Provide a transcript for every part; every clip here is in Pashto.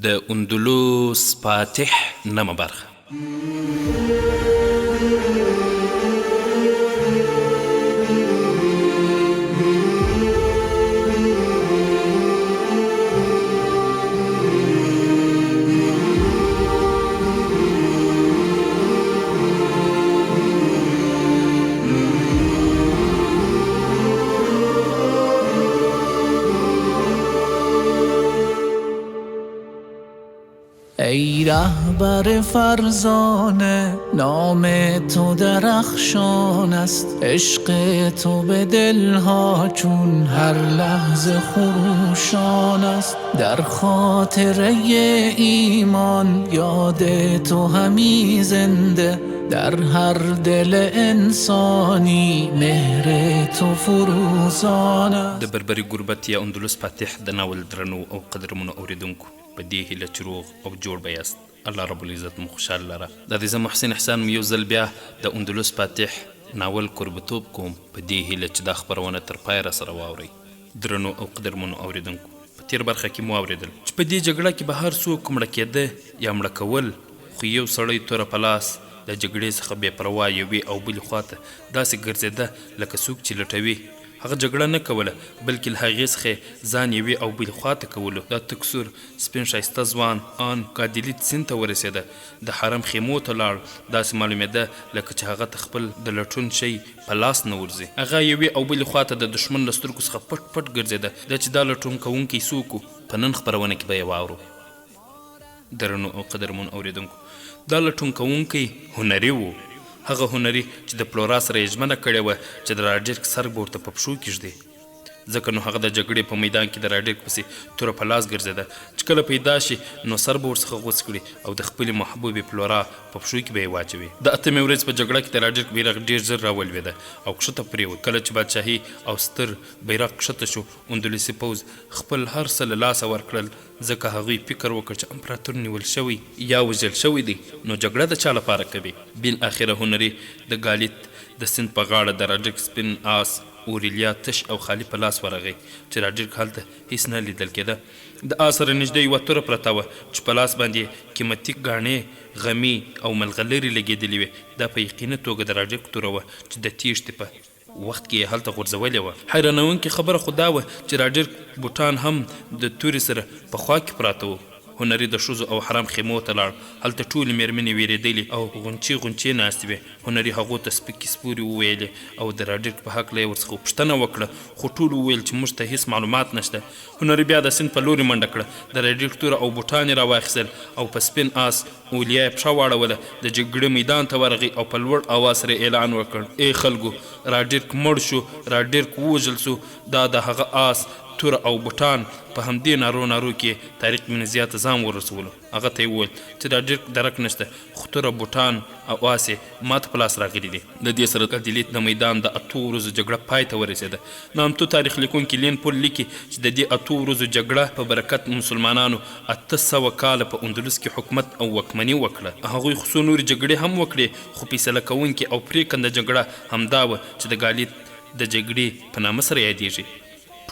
د اندلس فاتح نمه برخه. ای رهبر فرزانه، نام تو درخشان است، عشق تو به دلها چون هر لحظه خروشان است. در خاطره ایمان یاد تو همی زنده، در هر دل انسانی مهر تو فروزان است. د بربري غربت یا اندلس فاتح د ناول درنو او قدرمنو اوریدونکو په دې هیله چې روغ او جوړ به یاست. الله رب العزت مو خوشحال لره. دا د زه محسن احسان یو ځل بیا د اندلس فاتح ناول قربتوب کوم په دې هیله چې دا خپرونه تر پایه راسره واورئ. درنو او قدرمنو اوریدونکو، په تیر برخه کې مو اوریدل چې په دې جګړه کې به هر څوک مړه کېده یا مړه کول، خو یو سړی توره په لاس د جګړې څخه بې پروا یوې او بلې خواته داسې ګرځېده لکه څوک چې لټوي. هغه جګړه نه کوله بلکې له هغې څخه ځان یوې او بلې خواته کولو. دا تک سور سپین ښایسته ځوان آن کادلیت سیند ته ورسېده، د حرم خیمو ته لاړ. داسې معلومېده لکه چې هغه ته خپل د لټون شی په لاس نه ورځي. هغه یوې او بلې خواته د دښمن له سترګو څخه پټ پټ ګرځېده. دا چې دا لټون کوونکی څوک و، په نن خپرونه کې به یې واورو. درنو او قدرمن اوریدونکو، دا لټون کوونکی هنري و. هغه هنري چې د پلورا سره یې ژمنه کړې وه چې د راډیرک سر به ورته په پښو کېږدي. ځکه نو هغه د جګړې په میدان کې د راډیرک پسې توره په لاس ګرځېده چې کله پیدا شي نو سر به ورڅخه غوڅ کړي او د خپلې محبوبې پلورا په پښو کې به یې واچوي. د اتمې ورځې په جګړه کې د راډیرک بیرغ ډېر ژر راولوېده او کښته پرېوت. کله چې بادشاهي او ستر بیرغ کښته شو، اندلسي پوځ خپل هر څه له لاسه ورکړل، ځکه هغوی فکر وکړ چې امپراتور نیول شوی یا وژل شوی دی، نو جګړه د چا لپاره کوي. بالاخره هنري د ګالیت د سیند په غاړه د راډیرک سپین آس اورېلیا تش او خالي په لاس ورغی چې راډیرک هلته هیڅ نه لیدل کېده. د آس سره نږدې یوه توره پرته وه چې په لاس باندې قیمتي ګاڼې، غمي او ملغلرې لګېدلې وې. دا په یقیني توګه د راډیرک توره وه چې د تیښتې په وخت کې یې هلته غورځولې وه. حیرانوونکې خبره خو دا وه چې راډیرک بوټان هم د تورې سره په خوا کې پراته وو. هنري د ښځو او حرم خیمو ته لاړ. هلته ټولې مېرمنې وېرېدلې او غونچې غونچې ناستې وې. هنري هغو ته سپکې سپورې وویلې او د راډیرک په هکله یې ورڅخه پوښتنه وکړه، خو ټولو وویل چې موږ ته هېڅ معلومات نشته. هنري بیا د سیند په لورې منډه کړه، د راډیرک توره او بوټان یې راواخیستل او په سپین آس اولیا یې پښه واړوله. د جګړې میدان ته ورغی او په لوړ اواز سره اعلان وکړ: ای خلکو، راډیرک مړ شو، راډیرک ووژل سو. دا د هغه آس، توره او بوټان په همدې نارو کې طارق بن زیاد ته ځان ورسولو. هغه ته یې وویل چې راډیرک درک نشته، خو توره، بوټان او آس یې ما ته په لاس راغلي دي. د دې سره کادلیت د میدان د 8 ورځو جګړه پای ته ورسېده. نامتو تاریخ لیکونکي لین پول لیکي چې د دې 8 ورځو جګړه په برکت مسلمانانو 800 کاله په اندلس کې حکومت او واکمني وکړه. هغوی خو څو نورې جګړې هم وکړې، خو فیصله کوونکې او پرېکنده جګړه همدا وه چې د ګالیت د جګړې په نامه سره یادېږي.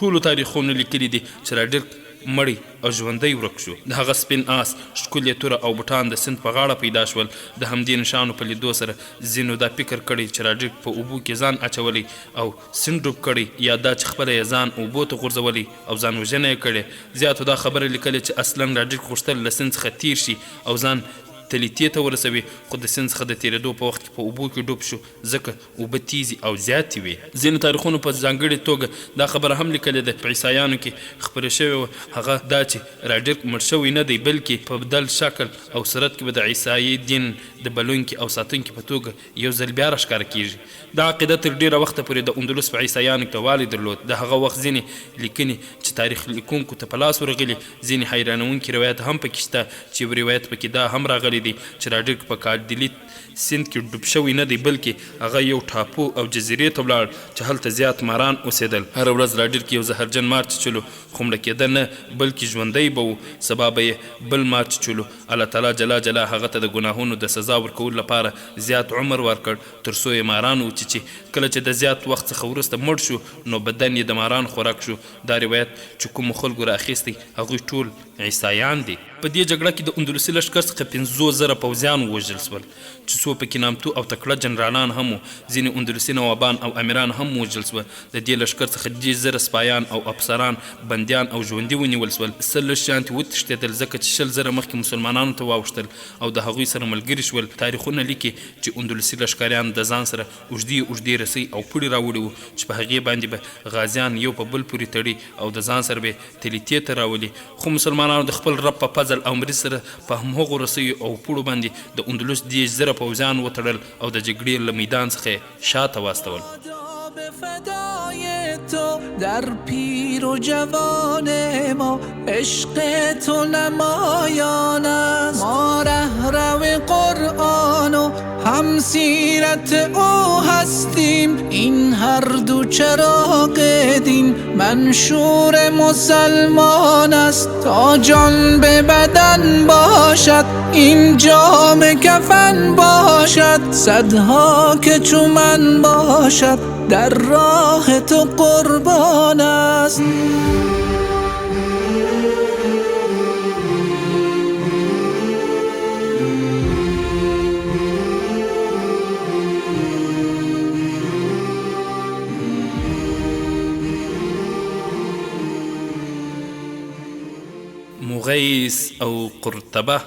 ټولو تاریخونو لیکلي دي چې راډیرک مړی او ژوندی ورک شو. د هغه سپین آس، ښکلې توره او بوټان د سیند په غاړه پیدا شول. د همدې نښانو په لیدو سره ځینو دا فکر کړی چې راډیرک په اوبو کې ځان اچولی او سیند ډوب کړی، یا دا چې خپله یې ځان اوبو ته غورځولی او ځان وژنه یې کړې. زیاتو دا خبره لیکلې چې اصلا راډیرک غوښتل له سیند څخه تیر شي او ځان تلیتې ته ورسوي، خو د سیند څخه د تېرېدو په وخت کې په اوبو کې ډوب شو، ځکه اوبه تیزې او زیاتې وې. ځینو تاریخونو په ځانګړې توګه دا خبره هم لیکلې ده په عیسایانو کې خپره شوې وه، هغه دا چې راډیرک مړ شوی نه دی، بلکې په بدل شکل او صورت کې به د عیسایي دین د بلونکي او ساتونکي په توګه یو ځل بیا راښکاره کېږي. دا عقیده تر ډېره وخته پورې د اندلس په عیسایانو کې والی درلود. د هغه وخت ځینې لیکنې چې تاریخ لیکونکو ته په لاس ورغلي، ځینې حیرانوونکي روایت هم پکې شته چې یو روایت پکې دا هم راغلی دی چې راډیرک په کادلیت سیند کې ډوب شوی نه دی، بلکې هغه یو ټاپو او جزیرې ته ولاړ چې هلته زیات ماران اوسېدل. هره ورځ راډیرک یو زهرجن مار چیچلو، خو مړه کېده نه، بلکې ژوندی به و. سبا به یې بل مار چیچلو. الله تعالی جلا جلا هغه ته د ګناهونو د سزا ورکولو لپاره زیات عمر ورکړ تر څو یې ماران وچیچي. کله چې د زیات وخت څخه وروسته مړ شو نو بدن یې د ماران خوراک شو. دا روایت چې کومو خلکو رااخیستی هغوی ټول عیسایان دي. په دې جګړه کې د اندلسي لښکر څخه 50,000 پوځیان ووژل شول چې څو پکې نامتو او تکړه جنرالان هم وو. ځینې اندلسي نوابان او امیران هم ووژل شول. د دې لښکر څخه 10,000 سپایان او افسران بندیان او ژوندي ونیول شول. 100 شانتې وتښتېدل ځکه چې 100,000 مخکې مسلمانانو ته واوښتل او د هغوی سره ملګري شول. تاریخونه لیکي چې اندلسي لښکریان د ځان سره اوږدې رسۍ او پوړې راوړي وو چې په هغې باندې به غازیان یو په بل پورې تړي او د ځان سره به تلیتې ته راولي. خو مسلمانانو د خپل رب په فضل او مرستې سره په همهغو رسیو او پوړو باندې د اندلس 10,000 پوځیان وتړل او د جګړې له میدان څخه شاته واستول. فدای تو در پیر و جوان ما، عشق تو نمایان است. ما رهرو قرآن و هم سیرت او هستیم، این هر دو چراغ دین منشور مسلمان است. تا جان به بدن باشد این جام کفن باشد، صدها که چو من باشد در راه تو قربان است. مغیث او قرطبه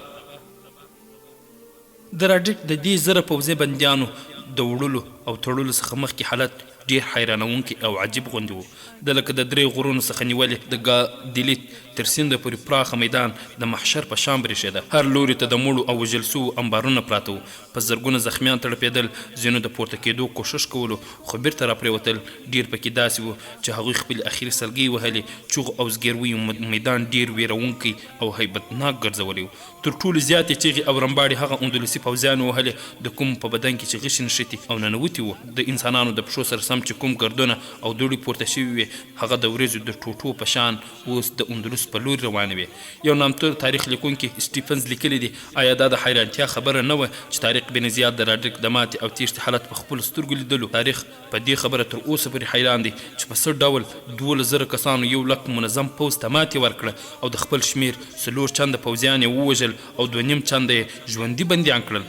د راډیک د دې زره پوځي بندیانو د وړلو او تړلو څخه مخکې حالت ډیر حیرانونکی او عجیب غوندې و. د لکه د 3 غرونو څخه نیولې د ګادلیت تر سینده پورې پراخه میدان د محشر په شان برېښېده. هر لوري ته د مړو او وژل سوو انبارونه پراته وو. په زرګونه زخمیان تړپېدل. ځینو د پورته کېدو کوښښ کولو خو بیرته راپرېوتل. ډیر پکې داسې وو چې هغوی خپلې اخري سلګۍ وهلې. چغو او زګیرویو میدان ډیر ویرونکی او هیبتناک ګرځولی و. تر ټولو زیاتې چغې او رمباړې هغه اندلسي پوځیانو وهلې د کوم په بدن کې چې غشي نښتي او ننوتي وو. د انسانانو د پښو سره سم چې کوم ګردونه او دوړې پورته شوي وې هغه د وریځو د ټوټو په شان اوس د اندلس په لوري روانې وې. یو نامتو تاریخ لیکونکي سټیفنز لیکلی دی آیا دا د حیرانتیا خبره نه وه چې طارق بن زیاد د راډریک د ماتې او تیښتې حالت په خپلو سترګو لیدلو. تاریخ په دې خبره تر اوسه پورې حیران دی چې په څه ډول 12,000 کسانو 100,000 منظم پوځ ته ماتې ورکړه او د خپل شمیر 4 چنده پوځیان یې ووژل او 2.5 چنده یې ژوندي بندیان کړل.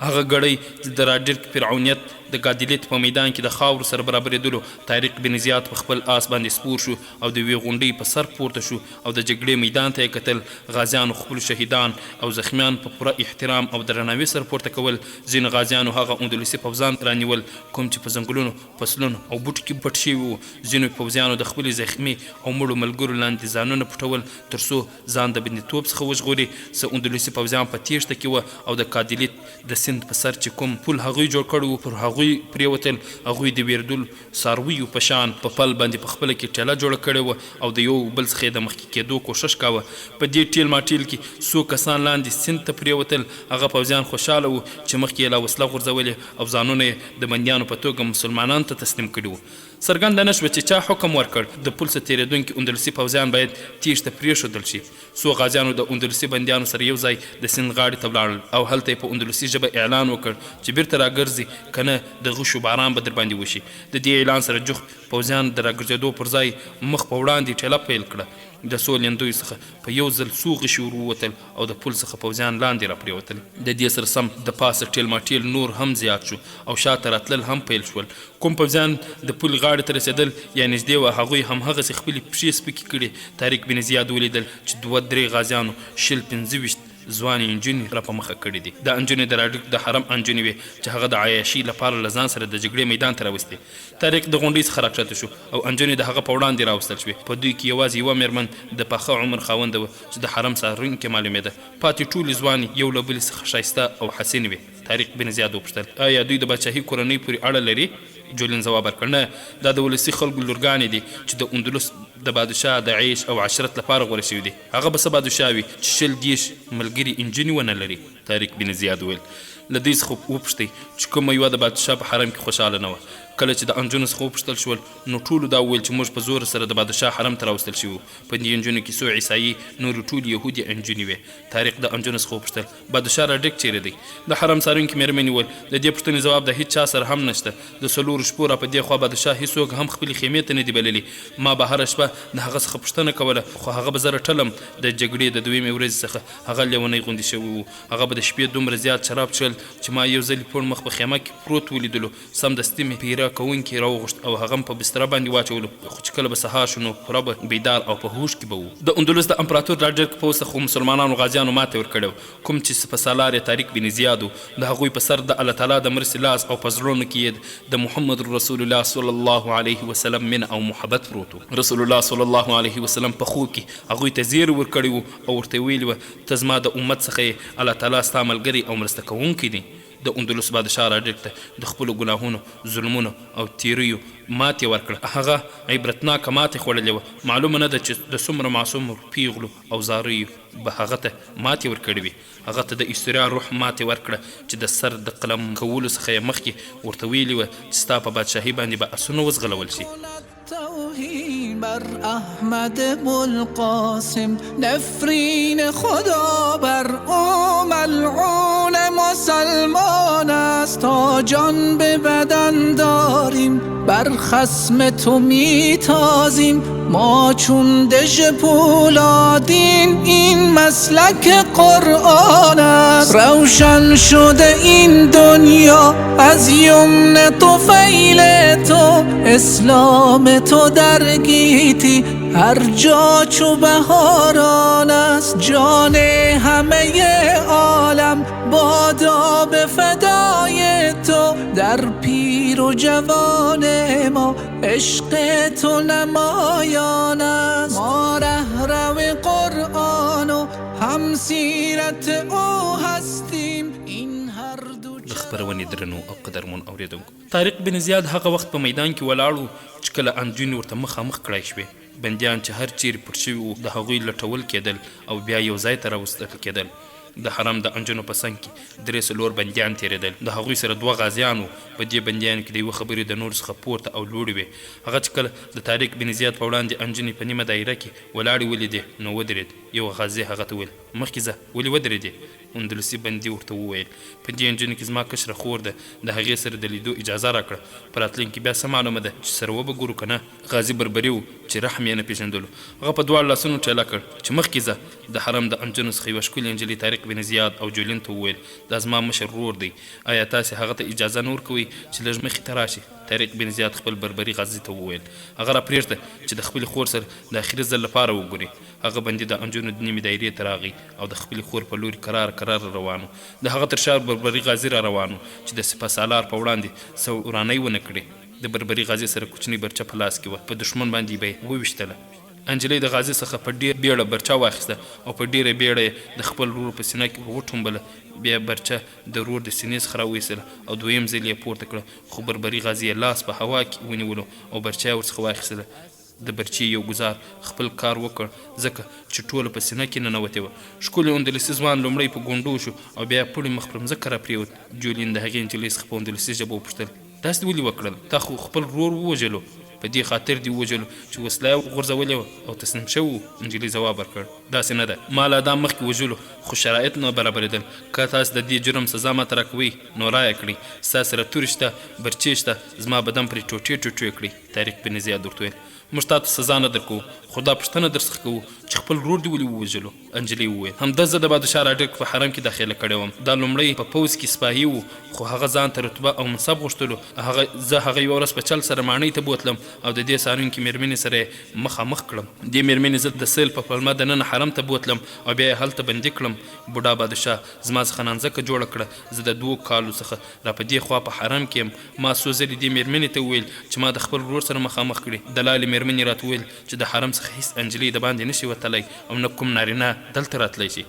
هغه ګړی د راډریک فرعونیت د ګادلیت په میدان کې د خاورو سره برابرېدلو طارق بن زیاد په خپل آس باندې سپور شو او د یوې غونډۍ په سر پورته شو او د جګړې میدان ته یې کتل. غازیانو خپلو شهیدان او زخمیان په پوره احترام او درناوي سره پورته کول. ځینو غازیانو هغه اندلسي پوځان رانیول کوم چې په ځنګلونو فصلونو او بوټو کې پټ شوي وو. ځینو پوځیانو د خپلې زخمي او مړو ملګرو لاندې ځانونه پټول تر څو ځان د بندیتوب څخه وژغوري. څه اندلسي پوځیان په تیښته کې وه او د ګادلیت د سیند په سر چې کوم پل هغوی جوړ کړی و پر هغوی پرېوتل. هغوی د ویردلو څارویو په شان په پل باندې په خپله کې ټېله جوړه کړې وه او د یو بل څخه یې د مخکې کېدو کوښښ کاوه. په دې ټیل ماټیل کې څو کسان لاندې سیند ته پرېوتل. هغه پوځیان خوشحاله وو چې مخکې یې لا وسله غورځولې او ځانونه یې د بندیانو په توګه مسلمانانو ته تسلیم کړي وو. څرګنده نه شوه چې چا حکم ورکړ د پل څخه تېرېدونکي اندلسي پوځیان باید تیښته پرېښودل شي. څو غازیانو د اندلسي بندیانو سره یو ځای د سیند غاړې ته ولاړل او هلته یې په اندلسي ژبه اعلان وکړ چې بیرته راګرځي که نه د غشو باران به در باندې وشي. د دې اعلان سره جفت پوځیان د راګرځېدو پر ځای مخ په وړاندې ټېله پیل کړه. د څو لیندیو څخه په یو ځل څو غشي ور ووتل او د پل څخه پوځیان لاندې راپرېوتل. د دې سره سم د پاسه ټیل ماټیل نور هم زیات شو او شاته راتلل هم پیل شول. کوم پوځیان د پل غاړې ته رسېدل یا نږدې وه هغوی همهغسې خپلې پښې سپکې کړې. طارق بن زیاد ولیدل چې 2-3 غازیانو 25 ځوانې نجونې را په مخه کړي دي. دا نجونې د راډریک د حرم نجونې وې چې هغه د عیاشي لپاره له ځان سره د جګړې میدان ته راوستې. طارق د غونډۍ څخه راکښته شو او نجونې د هغه په وړاندې راوستل شوې. په دوی کې یوازې یوه مېرمن د پاخه عمر خاونده وه چې د حرم څارونکې معلومېده. پاتې ټولې ځوانې یو له بلې څخه ښایسته او حسینې وې. طارق بن زیاد وپوښتل آیا دوی د باچاهي کورنۍ پورې اړه لري؟ جولین ځواب ورکړ نه، دا د ولسي خلکو لورګانې دي چې د اندلس د بادشاه د عیش او عشرت لپاره غوره شوي دي. هغه به څه بادشاه وي چې 120 ملګري انجنې ونه لري. طارق بن زیاد وویل له دوی څخه وپوښتئ چې کومه یوه د بادشاه په حرم کې خوشحاله نه وه. کله چې د انجونو څخه وپوښتل شول نو ټولو دا وویل چې موږ په زور سره د بادشاه حرم ته راوستل شوي په دې نجونو کې څو عیسایي نورې ټولې یهودي نجونې وې. طارق د انجونو څخه وپوښتل بادشاه راډک چیرې دی؟ د حرم څارونکي مېرمنې وویل د دې پوښتنې ځواب د هېڅ چا سره هم نشته. د 4 شپو را په دې خوا بادشاه هېڅوک هم خپلې خیمې ته نه دي بللي. ما به هره شپه د هغه څخه پوښتنه کوله خو هغه به زه رټلم. د جګړې د 2مې ورځې څخه هغه لیونی غوندې شوی و. هغه به د شپې دومره زیات شراب څښل چې ما یو ځل پوړ مخ په خیمه کې پروت ولیدلو. سمدستي مې پیره کوونکي راوغوښت او هغه په بستره باندې واچولو. خو چې کله به سهار شو نو پوره به بیدار او په هوش کې به و. د اندلس د امپراتور راډرک پوځ څخه مسلمانانو غازیانو ماتې ورکړې کوم چې سپه سالار یې طارق بن زیاد و. د هغوی په سر د الله تعالی د مرستې لاس او په زړونو کې یې د محمد رسول الله صلی الله علیه وسلم من او محبت پروت و. رسول الله صلی الله علیه وسلم په خوب کې هغوی ته زیر ورکړی و او ورته ویلي وه ته زما د امت څخه یې الله تعالی ستا ملګری او مرسته کوونکی دی. د اندلس بادشاه راډرک ته د خپلو ګناهونو ظلمونو او تیریو ماتې ورکړه. هغه عبرتناکه ماتې خوړلې وه. معلومه نه ده چې د څومره معصوم پیغلو او زاریو به هغه ته ماتې ورکړې وي. هغه ته د استریا روح ماتې ورکړه چې د سر د قلم کولو څخه یې مخکې ورته ویلي وه چې ستا په بادشاهي باندې به اسونه وزغلول شي. توهین بر احمد القاسم نفرین خدا بر او ملعون مسلمان است تا جان به بدن داریم بر خصم تو میتازیم ما چون دژ پولادین این مسلک قرآن است روشن شده این دنیا از یمن طفیل تو اسلام تو در گیتی هر جا چو بهاران است جان همه عالم بادا به فدای تو در پیر و جوان ما عشق تو نمایان است ما رهرو قرآن و هم سیرت او هستیم این هر دو د خپرونې درنو او قدرمن اوریدونکو طارق بن زیاد هغه وخت په میدان کې ولاړ و چې کله انجونې ورته مخامخ کړای شوې. بندیان چې هر چیرې پټ شوي وو د هغوی لټول کېدل او بیا یو ځای ته راوستل کېدل. د حرم د انجونو په څنګ کې 3 بندیان تېرېدل. د هغوی سره 2 غازیان وو. په دې بندیانو کې د یوه خبرې د نورو څخه پورته او لوړې وې. هغه چې کله د طارق بن زیاد په وړاندې انجونې په نیمه دایره کې ولاړې ولیدې نو ودرېد. یو غازي هغه ته وویل مخکې ځه ولې ودرېدې؟ اندلسي بندي ورته وویل په دې انجونې کې زما کشره خور ده د هغې سره د لیدو اجازه راکړه. په راتلونکي بیا څه معلومه ده چې سره وبه ګورو که نه. غازي بربري و چې رحم یې نه پېژندلو. هغه په 2 لاسونو ټیله کړ چې مخکې ځه. د حرم د انجونو څخه یوه ښکلې نجلۍ طارق بن زیاد او جولین ته وویل دا زما مشر ورور دی آیا تاسې هغه ته اجازه نه ورکوئ چې لږ مخې ته راشي؟ طارق بن زیاد خپل بربري غازي ته وویل هغه را پرېږده چې د خپلې خور سره د اخري ځل لپاره وګوري. هغه بندي د انجونو د نیمې دایرې ته راغی او د خپلې خور په لوري کرار روان و. د هغه تر شا بربري غازي را روان و چې د سپه سالار په وړاندې څه ورانۍ ونه کړي. د بربري غازي سره کوچنۍ برچه په لاس کې وه. په دښمن باندې به یې وویشتله. انجلۍ د غازي څخه په ډېر بیړه برچه واخیسته او په ډېره بیړه یې د خپل ورور په سینه کې وټومبله. بیا برچه د ورور د سینې څخه راویستله او 2یم ځل یې پورته کړه خو بربري غازي یې لاس په هوا کې ونیولو او برچه یې ورڅخه واخیستله. د برچې یو ګزار خپل کار وکړ ځکه چې ټوله په سینه کې ننوتې وه. ښکلی اندلسي ځوان لومړی په ګونډو شو او بیا یې پړی مخ پر مځکه راپرېوت. جولین د هغې نجلۍ څخه په اندلسي ژبه وپوښتل داسې ولې وکړل؟ تا خو خپل ورور ووژلو په دې خاطر دې ووژلو چې وسله یې غورځولې وه او تسلیم شوی و. نجلۍ ځواب ورکړ داسې نه ده ما لا دا مخکې وژلو خو شرایط نه برابرېدل. که تاسې د دې جرم سزا ماته راکوئ نو رایه کړئ. ستا سره تورې شته برچې شته زما بدن پرې ټوټې کړئ. طارق بن زیاد ورته ویل موږ تا ته سزا نه درکوو خو دا پوښتنه درڅخه کوو چې خپل ورور دې ولې ووژلو؟ انجلۍ وویل همدا زه د بادشاه راډرک په حرم کې داخله کړی وم. دا لومړی په پوځ کې سپاهي و خو هغه ځان ته رتبه او منصب غوښتلو. زه هغه یوه ورځ په چل سره ماڼۍ ته بوتلم او د دې څارونکي مېرمنې سره یې مخامخ کړم. دې مېرمنې زه د سیل په پلمه دننه حرم ته بوتلم او بیا یې هلته بندي کړم. بوډا بادشاه زما څخه نانځکه جوړه کړه. زه د 2 کالو څخه را په دې خوا په حرم کې یم. ما څو ځلې دې مېرمنې ته وویل چې ما د خپل ورور سره مخامخ کړي. د لالې مېرمنې راته وویل چې د حرم څخه هیڅ انجلۍ د باندې نشي وتلی او نه کوم نارینه دلته راتلی شي.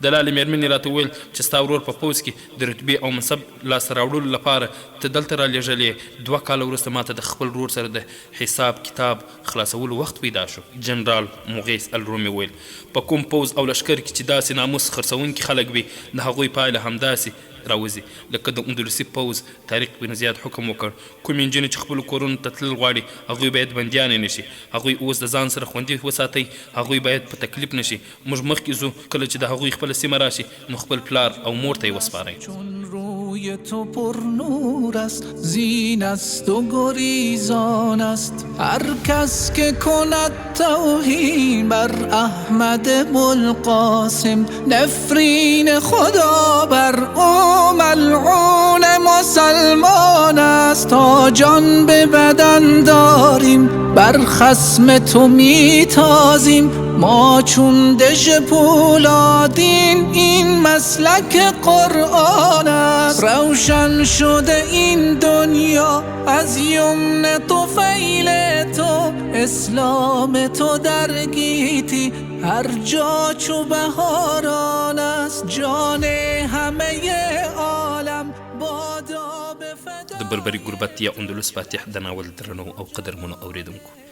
د لالې مېرمنې راته وویل چې ستا ورور په پوځ کې د رتبې او منصب لاسته راوړلو لپاره ته دلته رالېږلې. 2 کاله وروسته ما ته د خپل ورور سره د حساب کتاب خلاصولو وخت پیدا شو. جنرال مغیث الرومي ویل په کوم پوځ او لښکر کې چې داسې ناموس خرڅونکي خلک وي د هغوی پایله همداسې راوځي لکه د اندلسي پوځ طارق بن زیاد حکم وکړ کومې نجونې چې خپلو کورونو ته تلل غواړي هغوی باید بندیانې نشي هغوی اوس د ځان سره خوندي وساتئ هغوی باید په تکلیف نشي موږ مخکې ځو کله چې د هغوی خپله سیمه راشي نو خپل پلار او مور ته یې وسپارئ چون روی تو پر نور است زین است و گریزان است هر کس که کند توهین بر احمد ابوالقاسم نفرین خدا بر او ملعون مسلمان است تا جان به بدن داریم بر خصم تو میتازیم ما چون دژ پولادین این مسلک قرآن است روشن شده این دنیا از یمن طفیل تو اسلام تو در گیتی هر جا چو بهاران است جان همه عالم بادا به فدا د بربري ګربت یا اندلس فاتح د ناول درنو او قدرمنو اوریدونکو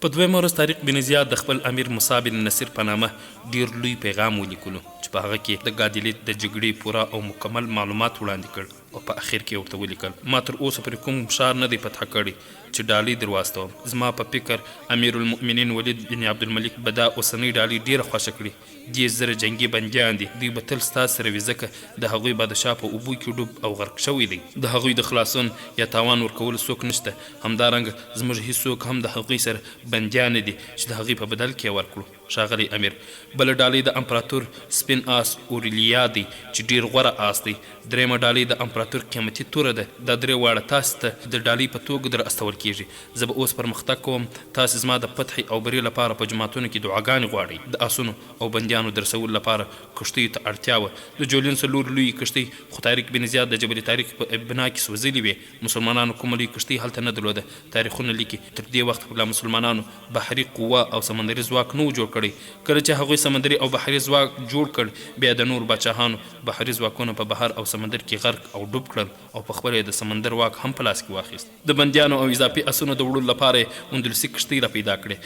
په دویمه ورځ طارق بن زیاد د خپل امیر موسی بن نصیر په نامه ډیر لوی پیغام ولیکلو چې په هغه کې د ګادلیت د جګړې پوره او مکمل معلومات وړاندې کړ او په اخر کې ورته ولیکل ما تر اوسه پرې کوم ښار نه دی فتح کړی چې ډالۍ در واستوم زما په فکر امیر المؤمنین ولید بن عبدالملک به دا اوسنۍ ډالۍ ډیره خوښه کړي 10,000 جنګي بندیان دي دوی به تل ستا سره وي ځکه د هغوی بادشاه په اوبو کې ډوب او غرق شوی دی د هغوی د خلاصون یا تاوان ورکولو څوک نشته همدارنګه زموږ هیڅوک هم د هغوی سره بندیان دي چې د هغوی په بدل کې ورکړو ښاغلی امیر بله ډالۍ د امپراتور سپین آس اورلیا دی چې ډیر غوره آس دی درېیمه ډالۍ د امپراتور قیمتي توره ده دا درې واړه تاسې ته د ډالۍ په توګه در استول کیږي زه به اوس پرمختګ کوم تاسې زما د فتح او بري لپاره په جوماتونو کې دعاګانې غواړئ د آسونو او بندیانو د رسولو لپاره کښتیو ته اړتیا وه د جولین څلور لویې کښتۍ خو طارق بن زیاد د جبل طارق په بنا کې سوځلې وې مسلمانانو کومه لویې کښتۍ هلته نه درلوده تاریخونه لیکي تر دې وخته لا مسلمانانو بحري قوه او سمندري ځواک نه و جوړ کړی کله چې هغوی سمندري او بحري ځواک جوړ کړ بیا د نور باچاهانو بحري ځواکونه په بحر او سمندر کې غرق او ډوب کړل او په خپله د سمندر واک هم په لاس کې واخیست د بندیانو او اضافي اسونو د وړلو لپاره یې اندلسي کښتۍ را پیدا کړې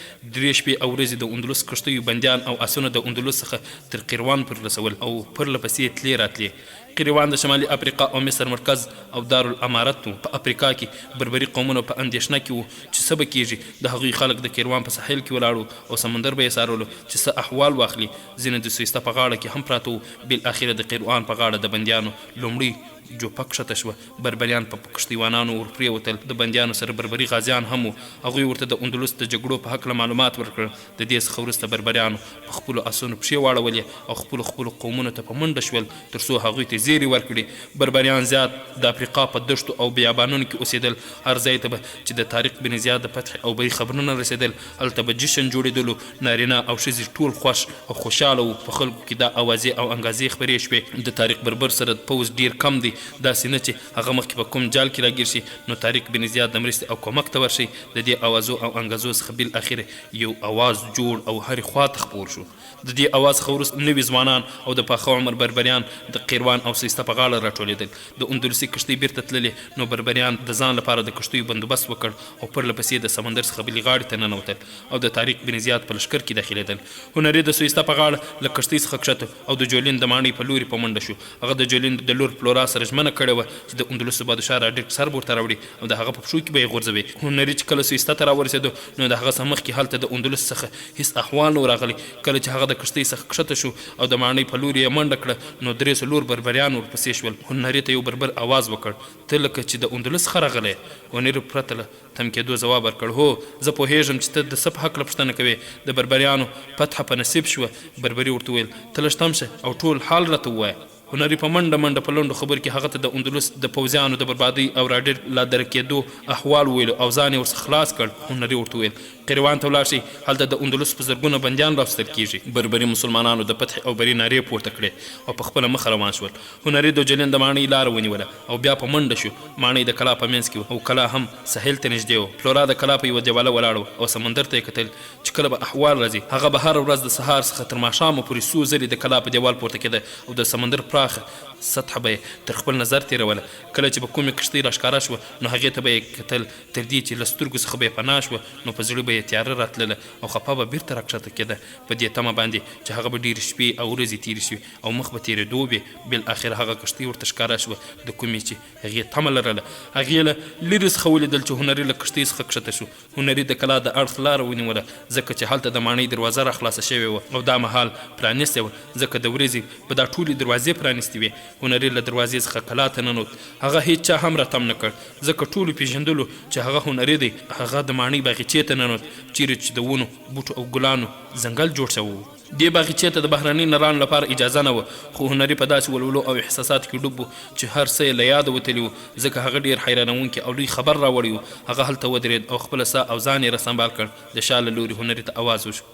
3 شپې او ورځې د اندلس کښتیو بندیان او اسونه د اندلس څخه تر قیروان پر رسول او پرله پسې تلې راتلې قیروان د شمالي افریقا او مصر مرکز او دارالامارت و په افریقا کې بربري قومونه په اندېښنه کې وو چې څه به کیږي د هغوی خلک د قیروان په ساحل کې ولاړو او سمندر به یې څارلو چې څه احوال واخلي ځینې د سویسته په غاړه کې هم پراته وو بالاخره د قیروان په غاړه د بندیانو لومړی جوپه کښته شوه بربریان په کښتیوانانو ورپرېوتل د بندیانو سره بربري غازیان هم وو هغوی ورته د اندلس د جګړو په هکله معلومات ورکړل د دې څخه وروسته بربریانو په خپلو اسونو پښې واړولې او خپلو قومونو ته په منډه شول تر څو هغوی ته زیری ورکړي بربریان زیات د افریقا په دښتو او بیابانونو کې اوسېدل هر ځای ته به چې د طارق بن زیاد د فتح او بری خبرونه رسېدل هلته به جشن جوړېدلو نارینه او ښځې ټول خوښ او خوشحاله وو په خلکو کې دا اوازې او انګازې خپرې شوې د طارق بربر سره پوځ ډیر کم دی داسې نه چې هغه مخکې په کوم جال کې راګیر شي نو طارق بن زیاد د مرستې او کومک ته ورشي د دې اوازو او انګازو څخه بالاخره یو اواز جوړ او هرې خوا ته خپور شو د دې اواز څخه وروسته نوي ځوانان او د پاخه عمر بربریان د قیروان او سیسته په غاړه راټولېدل د اندلسي کښتۍ بیرته تللې نو بربریان د ځان لپاره د کښتیو بندوبست وکړ او پرله پسې د سمندر څخه بلې غاړې ته ننوتل او د طارق بن زیاد په لښکر کې داخلېدل هنري د سویسته په غاړه له کښتۍ څخه کښته او د جولین د ماڼۍ په لوري په منډه شو هغه د جولین د لور پلورا سره ژمنه کړې وه چې د اندلس بادشاه را ډېر سر ورته راوړي او د هغه په پښو کې به یې غورځوي هنري چې کله سویسته ته راورسېدو نو د هغه څخه مخکې هلته د اندلس څخه هېڅ احوال نه و راغلی کله چې هغه د کښتۍ څخه کښته شو او د ماڼۍ په لور یې منډه کړه نو 3 بربریان ورپسې شول هنري ته یو بربر آواز وکړ ته لکه چې د اندلس څخه راغلی هنري پرته له تم کېدو ځواب ورکړ هو زه پوهېږم چې ته د څه په هکله پوښتنه کوې د بربریانو فتحه په نصیب شوه بربري ورته وویل ته لږ تم شه او ټول حال راته ووایه هنري په منډه په لنډو خبر کې هغه ته د اندلس د پوځیانو د بربادۍ او را ډېر لا درک کېدو احوال ویلو او ځان یې ورڅخه خلاص کړ هنري ورته وویل قیروان ته ولاړ شئ هلته د اندلس په زرګونه بندیان راوستل کېږي بربري مسلمانانو د فتح او بري نارې پورته کړې او په خپله مخه روان شول هنري د جلین د ماڼۍ لاره ونیوله او بیا په منډه شو ماڼۍ د کلا په منځ کې او کلا هم ساحل ته نږدې و پلورا د کلا په یوه دیواله ولاړ او سمندر ته یې کتل چې کله به احوال راځي هغه به هره ورځ د سهار څخه تر ماښامه پورې څو ځلې د کلا په دیوال پورته کېده او د سمندر پراخه سطحه به تر خپل نظر تېروله. کله چې به کومې کښتۍ راښکاره شوه نو هغې ته به یې کتل، تر دې چې له سترګو څخه به یې پناه شوه نو په زړه به یې تیاره راتلله او خفه به بیرته راکښته کېده په دې تمه باندې چې هغه به ډېرې شپې او ورځې تېرې شوې او مخ به تېرېدو وې. بالاخره هغه کښتۍ ورته ښکاره شوه د کومې چې هغې تمه لرله. هغې له لرې څخه ولیدل چې هنري له کښتۍ څخه کښته شو. هنري د کلا د اړخ لاره ونیوله ځکه چې هلته د ماڼۍ دروازه را خلاصه شوې وه او دا مهال پرانیستې وه ځکه د ورځې به دا ټولې دروازې پرانیستې وې. هنري له دروازې څخه کلا ته ننوت. هغه هیڅ چا هم راتم نه کړ ځکه ټولو پېژندلو چې هغه هنري دی. هغه د ماڼۍ باغچې ته ننوت چیرې چې د ونو بوټو او ګلانو ځنګل جوړ شوی و. دې باغچې ته د بهرني نرانو لپاره اجازه نه وه، خو هنري په داسې ولولو او احساساتو کې ډوب و چې هر څه یې له یاده وتلي وو ځکه هغه ډېر حیرانوونکی او لوی خبر راوړی و. هغه هلته ودرېد او خپله ساه او ځان یې راسمبال کړ. د شا له لوري هنري ته آواز وشو.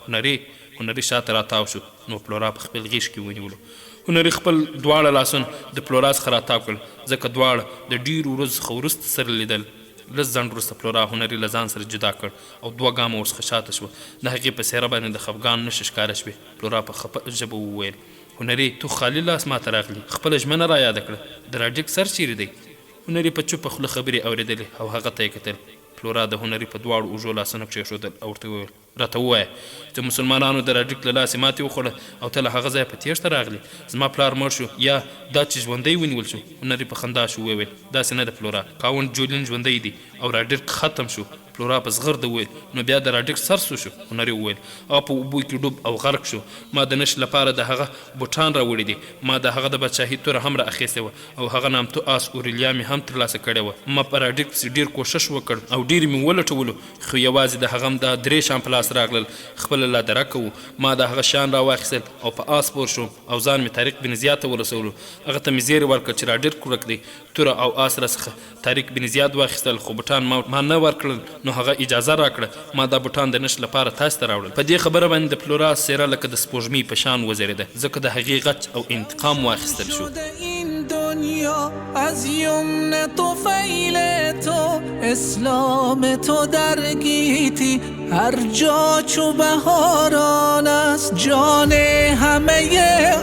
هنري شاته راتاو شو نو پلورا په خپل غېږ کې ونیولو. هنري خپل دواړه لاسونه د پلورا څخه راتاو کړل ځکه دواړه د ډېرو ورځو څخه وروسته سره لیدل. لږ ځنډ وروسته پلورا هنري له ځان سره جدا کړ او 2 ګامه ورڅخه شاته شوه. د هغې په څېره باندې د خفګان نښې ښکاره شوې. پلورا په خفه ژبه وویل هنري تو خالي لاس ما ته راغلي، خپله ژمنه را یاده کړه. د راډیک سر چیرې دی؟ هنري په چوپه خوله خبرې اورېدلې او هغه ته یې کتل. پلورا د هنري په دواړو اوږو لاسونه کېښودل او ورته وویل راته ووایه چې مسلمانانو د راډیک له لاسې ماتې وخوړه او ته له هغه ځایه په تېښته راغلې. زما پلار مړ شو یا دا چې ژوندی ونیول شو؟ هنري په خندا شو وویل داسې نه ده پلورا، خاوند جولین ژوندی دی او راډیک ختم شو. پلورا په زغرده وویل نو بیا د راډیک سر څه شو؟ هنري وویل هغه په اوبو کې ډوب او غرق شو. ما د نښې لپاره د هغه بوټان راوړي دي. ما د هغه د بادشاهي توره هم را اخیستې وه او هغه نامتو آس اورلیا مې هم ترلاسه کړې وه. ما په راډیک پسې ډېر کوښښ وکړ او ډېرې مې ولټولو خو یوازې د هغه هم دا 3 شیان په لاس راغلل. خپله لا درکه وو. ما د هغه شیان راواخیستل او په آس سپور شوم او ځان مې طارق بن زیاد ته ورسولو. هغه ته مې زیری ورکړ چې راډیک ورک دی. توره او آس راڅخه طارق بن زیاد واخیستل خو بوټان ما نه ورکړل نو هغه اجازه راکړه ما دا بوټان د نښې لپاره تاسو ته راوړل. په دې خبره باندې د پلورا څېره لکه د سپوږمۍ په شان وځرېده ځکه د هغې غچ او انتقام واخیستل شو. دنیا از یمن طفیل تو اسلام تو در گیتی هر جا چو بهاران است جان همه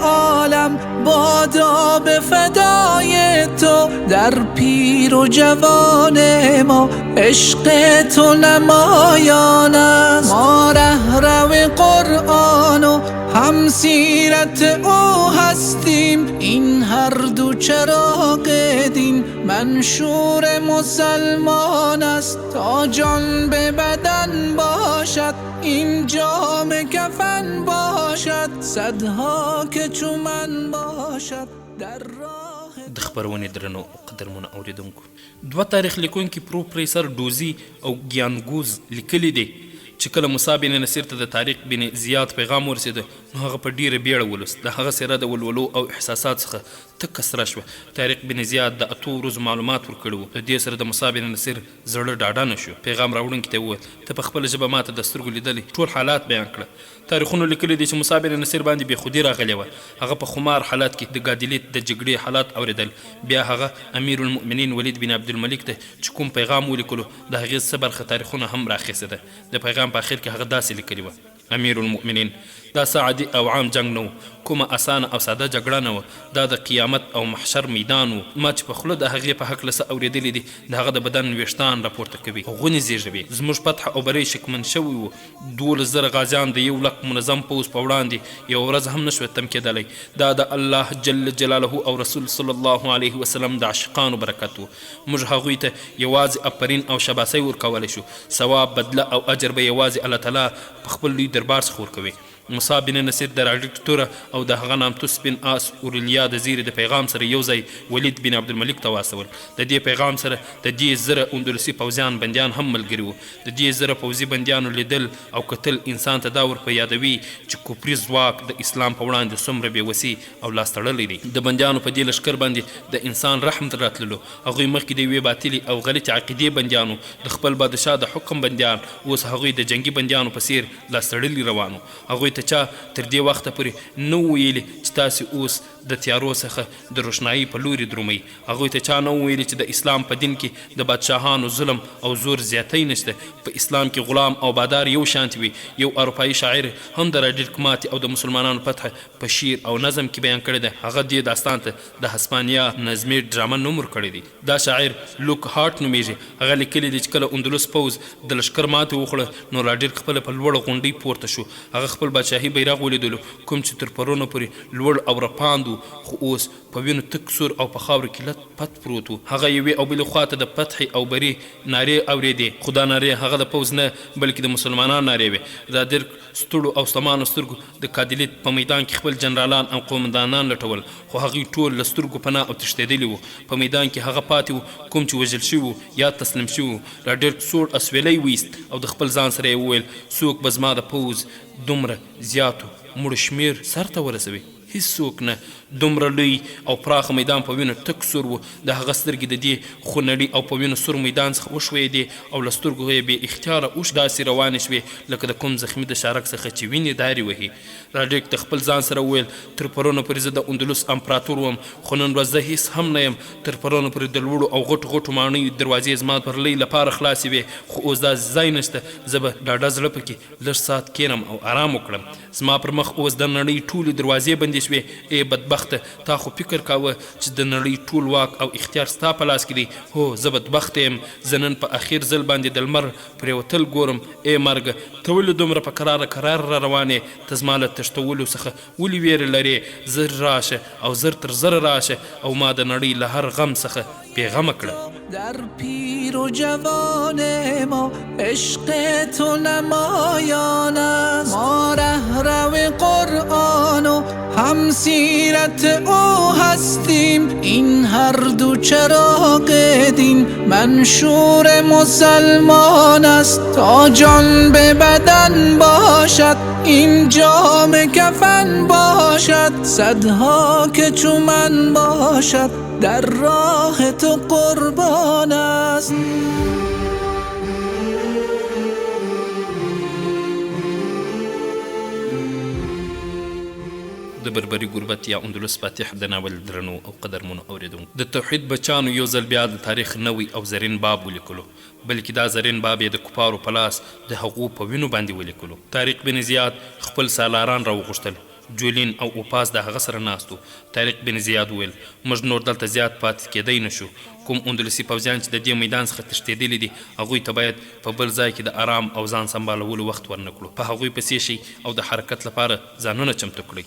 عالم بادا به فدای تو در پیر و جوان ما عشق تو نمایان است ما رهرو قرآن و هم سیرت او هستیم این هر دو چراغ دین منشور مسلمان است تا جان به بدن باشد این جام کفن باشد صدها که چو من باشد در راه. د خپرونې درنو قدرمنو اورېدونکو 2 تاریخ لیکونکي پروفیسر ډوزي او ګیانګوز لیکلي دي چې کله موسی بن نصیر ته د طارق بن زیاد پیغام ورسېده نو هغه په ډیره بیړه ولوست. د هغه څېره د ولولو او احساسات څخه تکه سره شوه. طارق بن زیاد د 8 ورځو معلومات ورکړي وو. د دې سره د موسی بن نصیر زړه ډاډه نه شو. پیغام راوړونکي ته وویل ته په خپله ژبه ماته د سترګو لیدلي ټول حالات بیان کړه. تاریخونو لیکلي دي چې موسی بن نصیر باندې بېخودي راغلې وه. هغه په خمار حالات کې د ګادلیت د جګړې حالات اورېدل. بیا هغه امیر المؤمنین ولید بن عبدالملک ته چې کوم پیغام ولیکلو د هغې څه برخه تاریخونه هم راخیستې ده. د پیغام په اخر کې هغه داسې لیکلي وه امیر المؤمنین دا عادي او عام جنگ نه و، کومه اسانه او ساده جګړه نه وه. دا د قیامت او محشر میدان و. ما چې په خوله د هغې په هکله څه اورېدلي دي د هغه د بدن ویښتان راپورته کوي، غونې زیږوي. زموږ فتح او بری شکمن شوي وو. 12,000 غازیان د 1 لک منظم پوځ په وړاندې یوه ورځ هم نشوه تم کېدلی. دا د الله جل جلاله او رسول صلی الله علیه وسلم د عاشقانو برکت و. موږ هغوی ته یوازې افرین او شباسۍ ورکولی شو. ثواب بدله او اجر به یوازې الله تعالی په خپل لوی دربار څخه ورکوي. موسی بن نصیر د راډیک توره او د هغه نامتو سپین آس اورلیا د زیرې د پیغام سره یو ځای ولید بن عبدالملک ته واستول. د دې پیغام سره د دې 1000 اندلسي پوځیان بندیان هم ملګري وو. د دې 1000 پوځي بندیانو لیدل او کتل انسان ته دا ور په یادوي چې کفري ځواک د اسلام په وړاندې څومره بېوسي او لاس تړلی دی. د بندیانو په دې لښکر باندې د انسان رحم راتللو. هغوی مخکې د یوې باطلې او غلطې عقیدې بندیانو، د خپل بادشاه د حکم بندیان، اوس هغوی د جنګي بندیانو په څیر لاس تړلي روانو. هغوی ته چا تر دې وخته پورې نه ویلي چې تاسې اوس د تیارو څخه د روشنایي په لوري درومي. هغوی ته چا نه ویلي چې د اسلام په دین کې د بادشاهانو ظلم او زور زیاتی نشته. په اسلام کې غلام او بادار یو شانتي وي. یو اروپایي شاعر هم د راډیرک ماتې او د مسلمانانو فتح په شعر او نظم کې بیان کړی دی. هغه دې داستان ته د هسپانیا نظمي ډرامه نوم ورکړی دی. دا شاعر لوک هارټ نومیږي. هغه لیکلی دی چې کله اندلس پوځ د لشکر ماتې وخوړه نو راډیرک خپله په لوړه غونډۍ پورته شو. هغه خپل بادشاهي بیرغ ولیدلو کوم چې تر پرونه پورې لوړ او رپاند و، خو اوس په وینو تک سور او په خاورو کې لت پت پروت و. هغه یوې او بلې خواته د فتح او بري نارې اورېدې، خو دا نارې هغه د پوځ نه بلکې د مسلمانانو نارې وې. راډیرک ستړو او ستمانو سترګو د کادلیت په میدان کې خپل جنرالان او قومندانان لټول، خو هغوی ټول له سترګو پناه او تښتېدلي وو. په میدان کې هغه پاتې و کوم چې وژل شوي یا تسلیم شوي. راډیرک سوړ اسویلی ویست او د خپل ځان سره یې وویل څوک به زما د پوځ دومره زیاتو مړو شمېر سر ته ورسوي؟ هیڅوک نه. دومره لوی او پراخه میدان په وینو تک سور و. د هغه سترګې د دې خونړي او په وینو سور میدان څخه وښویېدې او له سترګو یې بې اختیاره اوښ داسې روانې شوې لکه د کوم زخمي د شارک څخه چې وینې دارې وهي. راډیرک د خپل ځان سره وویل تر پرونه پورې زه د اندلس امپراتور وم، خو نن ورځ زه هیڅ هم نه یم. تر پرونه پورې د لوړو او غټو غټو ماڼیو دروازې زما پر لۍ لپاره خلاصې وې، خو اوس دا ځای نشته. زه به ډاډه زړه پکې لږ ساعت کښېنم او آرام وکړم. زما پر مخ اوس د نړۍ ټولې دروازې بندې شوې. ای بدبخته، تا خو فکر کاوه چې د نړۍ ټول واک او اختیار ستا په لاس کې دی. هو زه بدبخته یم. زه نن په اخیر ځل باندې د لمر پرېوتل ګورم. ای مرګه، ته ولې دومره په کرار را روانې؟ ته زما له تښتولو څخه ولې ویره لرې؟ زر راشه او زر تر زره راشه او ما د نړۍ له هر غم څخه بیغمه کړه. در پیر و جوان ما عشق تو نمایان است، ما رهرو قرآن و همسیرت او هستیم. این هر دو چراغ دین منشور مسلمان است، تا جان به بدن باشد این جام کفن باشد. صدها که چو من باشد در راه تو قربان است. د بربري غربت یا اندلس فاتح د ناول درنو او قدرمنو اوریدونکو، د توحید بچانو یو ځل بیا د تاریخ نوی او زرین باب ولیکلو، بلکې دا زرین باب یې د کفارو په لاس د هغو په وینو باندې ولیکلو. طارق بن زیاد خپل سالاران راوغوښتل. جولین او اوپاس د هغه سره ناست و. طارق بن زیاد وویل موږ نور دلته زیات پاتې کېدی نه شو. کوم اندلسي پوځیان چې د دې میدان څخه تښتېدلي دي هغوی ته باید په بل ځای کې د آرام او ځان سنبالولو وخت ورنه کړو. په هغوی پسې شئ او د حرکت لپاره ځانونه چمتو کړئ.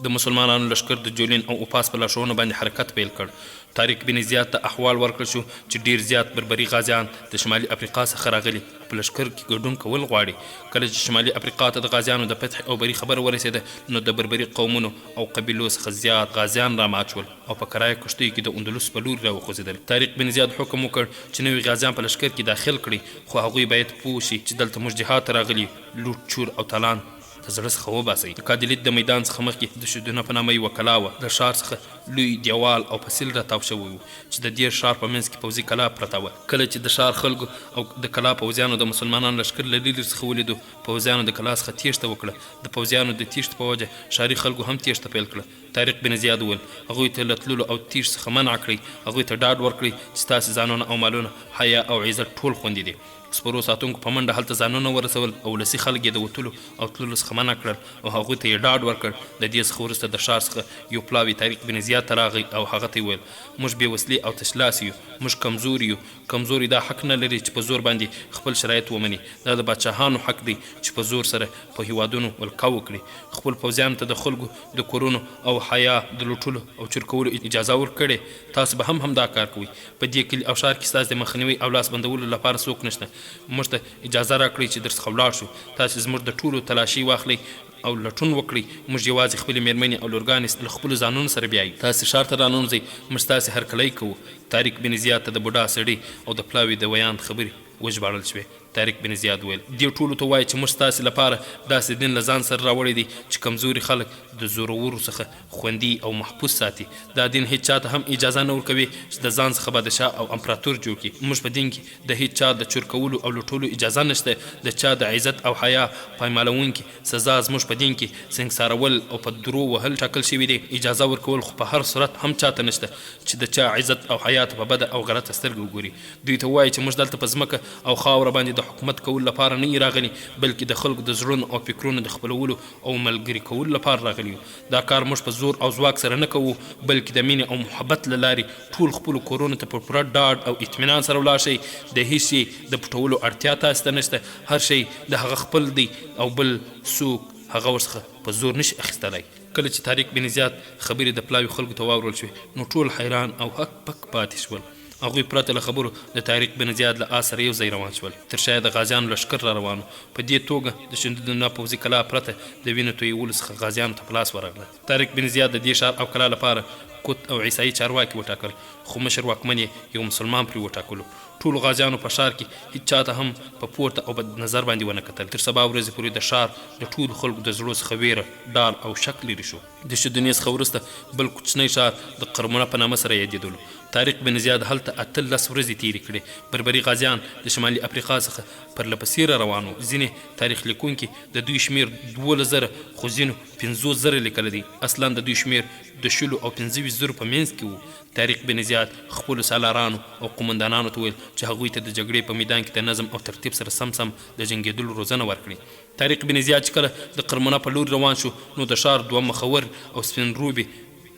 د مسلمانانو لشکر د جولین او اوپاس په لارښوونه باندې حرکت پیل کړ. طارق بن زیاد ته احوال ورکړل شو چې ډیر زیات بربري غازیان د شمالي افریقا څخه راغلي په لشکر کې ګډون کول غواړي. کله چې شمالي افریقا ته د غازیانو د فتح او بري خبر ورسېده نو د بربري قومونو او قبیلو څخه زیات غازیان رامات شول او په کرایه کښتیو کې د اندلس په لور راوخوځېدل. طارق بن زیاد حکم وکړ چې نوي غازیان په لشکر کې داخل کړي، خو هغوی باید پوه شي چې دلته موږ جهاد ته راغلي، لوټ چور او تالان د زړه څخه وباسئ. د کادلیت د میدان څخه مخکې د شدونه په نامه یوه کلا وه. د ښار څخه لوی دیوال او فصیل راتاو شوی و چې د دې ښار په منځ کې پوځي کلا پرته وه. کله چې د ښار خلکو او د کلا پوځیانو د مسلمانانو لښکر له لرې څخه ولیدو، پوځیانو د کلا څخه تیښته وکړه. د پوځیانو د تیښتې په وجه ښاري خلکو هم تیښته پیل کړه. طارق بن زیاد وویل هغوی ته له تللو او تیښت څخه منع کړئ. هغوی ته ډاډ ورکړئ چې ستاسې ځانونه او مالونه، حیا او عزت ټول خوندي دي. سپرو ساتونکو په منډه هلته ځانونه ورسول او ولسي خلک یې د وتلو او تللو څخه منع کړل او هغوی ته یې ډاډ ورکړ. د دې څخه وروسته د ښار څخه یو پلاوي طارق بن زیاد ته راغی او هغه ته یې ویل موږ بې وسلې او تشلاس یو، موږ کمزوري یو. کمزوري دا حق نه لري چې په زور باندې خپل شرایط ومني. دا د باچاهانو حق دی چې په زور سره په هیوادونو ولکه وکړي. خپل پوځیانو ته د خلکو د کورونو او حیا د لوټلو او چورکولو اجازه ورکړې. تاسو به هم دا کار کوئ. په دې کلي او ښار کې ستاسو د مخنیوي او لاس بندولو لپاره څوک نشته. موږ ته اجازه راکړئ چې درڅخه ولاړ شو. تاسو زموږ د ټولو تلاشي واخلئ او لټون وکړئ. موږ یوازې خپلې مېرمنې او لورګانې له خپلو ځانونو سره بیایي. تاسې ښار ته راننوځئ، موږ ستاسې هرکلی کوو. طارق بن زیاد ته د بوډا سړي او د پلاوي د ویاند خبرې وژباړل شوې. طارق بن زیاد ویل دې ټولو ته وایي چې موږ ستاسې لپاره داسې دین له ځان سره راوړی دی چې کمزوري خلک د زورورو څخه خوندي او محفوظ ساتي. دا دین هیڅ چا ته هم اجازه نه ورکوي چې د ځان څخه بادشاه او امپراتور جوړ کړي. موږ په دین کې د هیڅ چا د چور کولو او لوټولو اجازه نشته. د چا د عزت او حیا پایمالونکي سزا زموږ په دین کې سنګسارول او په درو وهل ټاکل شوي دي. اجازه ورکول خو په هر صورت هم چاته نشته چې د چا عزت او حیا ته په بده او غلطه سترګه وګوري. دوی ته وایي چې موږ دلته په ځمکه او خاوره باندې د حکومت کولو لپاره نه راغلي، بلکې د خلکو د زړونو او فکرونو د خپلولو او ملګري کولو لپاره راغلي یو. دا کار موږ په زور او ځواک سره نه کوو، بلکې د مینې او محبت له لارې ټول خپلو کورونو ته په پوره ډاډ او اطمینان سره ولاړ شئ. د هیڅ شي د پټولو اړتیا تاسو ته نشته. هر شی د هغه خپل دی او بل څوک هغه ورڅخه په زور نشي اخیستلی. کله چې طارق بن زیاد خبرې د پلاوي خلکو ته واورول شوې نو ټول حیران او هک پک پاتې شول. هغوی پرته له خبرو د طارق بن زیاد له آس سره یو ځای روان شول. تر شا د غازیانو لښکر را روان و. په دې توګه د شندونه پوځي کلا پرته د وینو تویولو څخه غازیانو ته په لاس ورغله. طارق بن زیاد د دې ښار او کلا لپاره کوت او عیسایي چارواکي وټاکل، خو مشر واکمن یې یو مسلمان پرې وټاکلو. ټولو غازیانو په ښار کې هیڅ چاته هم په پورته او بد نظر باندې ونه کتل. تر سبا ورځې پورې د ښار د ټولو خلکو د زړو څخه ویره، ډار او شک لرې شو. د شدونې څخه وروسته بل کوچنی ښار د قرمونه په نامه سره یادېدلو. طارق بن زیاد هلته 18 ورځې تیرې کړې. بربري غازیان د شمالي افریقا څخه پرلپسې را روان وو. ځینې تاریخ لیکونکي د دوی شمېر 12,000 خو ځینو 50,000 لیکلی دی. اصلا د دوی شمېر د 20 او 25,000 په منځ کې وو. طارق بن زیاد خپلو سالارانو او قومندانانو ته ویل چې هغوی ته د جګړې په میدان کې د نظم او ترتیب سره سم د جنګېدلو روزنه ورکړي. طارق بن زیاد چې کله د قرمونه په لور روان شو نو د ښار 2 مخور او سپین روبي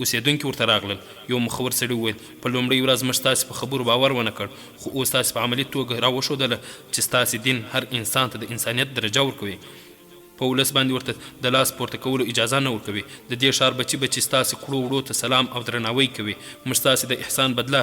اوسېدونکي ورته راغلل. یو مخور سړي وویل په لومړۍ ورځ موږ ستاسې په خبرو باور ونه کړ، خو اوس تاسې په عملي توګه راوښودله چې ستاسې دین هر انسان ته د انسانیت درجه ورکوي. په ولس باندې ورته د لاس پورته کولو اجازه نه ورکوي. د دې ښار بچي ستاسې کړو وړو ته سلام او درناوی کوي. موږ ستاسې د احسان بدله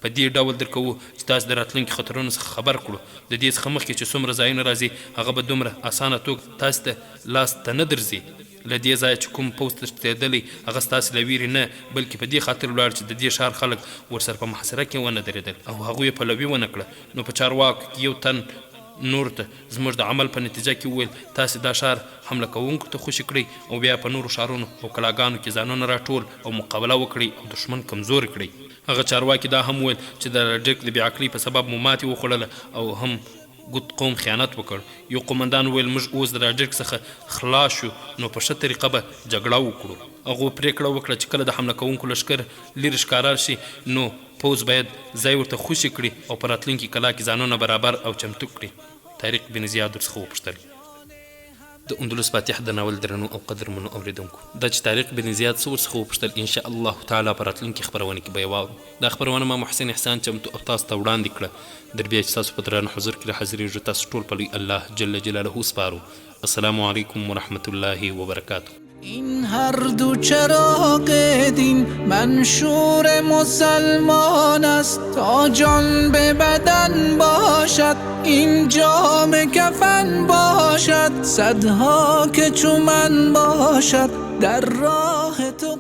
په دې ډول درکوو چې تاسو د راتلونکي خطرونو څخه خبر کړو. د دې څخه مخکې چې څومره ځایونه راځي هغه به دومره اسانه توګه تاسو ته لاس ته نه درځي. له دې ځایه چې کوم پوځ تښتېدلی هغه ستاسې له ویرې نه، بلکې په دې خاطر ولاړ چې د دې ښار خلک ورسره په محاصره کې ونه درېدل او هغوی یې پلوي ونه کړه. نو په چارواکو کې یو تن نور ته زموږ د عمل په نتیجه کې وویل تاسې دا ښار حمله کوونکو ته خوشي کړئ او بیا په نورو ښارونو او کلاګانو کې ځانونه راټول او مقابله وکړئ او دښمن کمزوري کړئ. هغه چارواکي دا هم ویل چې د ډرک د بېعقلۍ په سبب مو ماتې وخوړله او هم ګوت قوم خیانت وکړ. یو قومندان ویل موږ اوس د راډرک څخه خلاص شو نو په ښه طریقه به جګړه وکړو. هغو پرېکړه وکړه چې کله د حمله کوونکو لښکر لرې ښکاره شي نو پوځ باید ځای ورته خوشي کړي او په راتلونکي کلا کې ځانونه برابر او چمتو کړي. طارق بن زیاد ورڅخه وپوښتل د اندلس فاتح د ناول درنو او قدرمنو اوریدونکو دا چې طارق بن زیاد څه ورڅخه وپوښتل ان شاء الله تعالی په راتلونکي خپرونه کې به یې واورو. دا خپرونه ما محسن احسان چمتو او تاسو ته وړاندې کړه. در بیا چې تاسو په درانه حضور کې حاضرېږو تاسو ټول په لوی الله جل جلاله سپارو. السلام علیکم ورحمة الله وبرکاته. این هر دو چراغ دین منشور مسلمان است، تا جان به بدن باشد این جام کفن باشد، صدها که چو من باشد در راه تو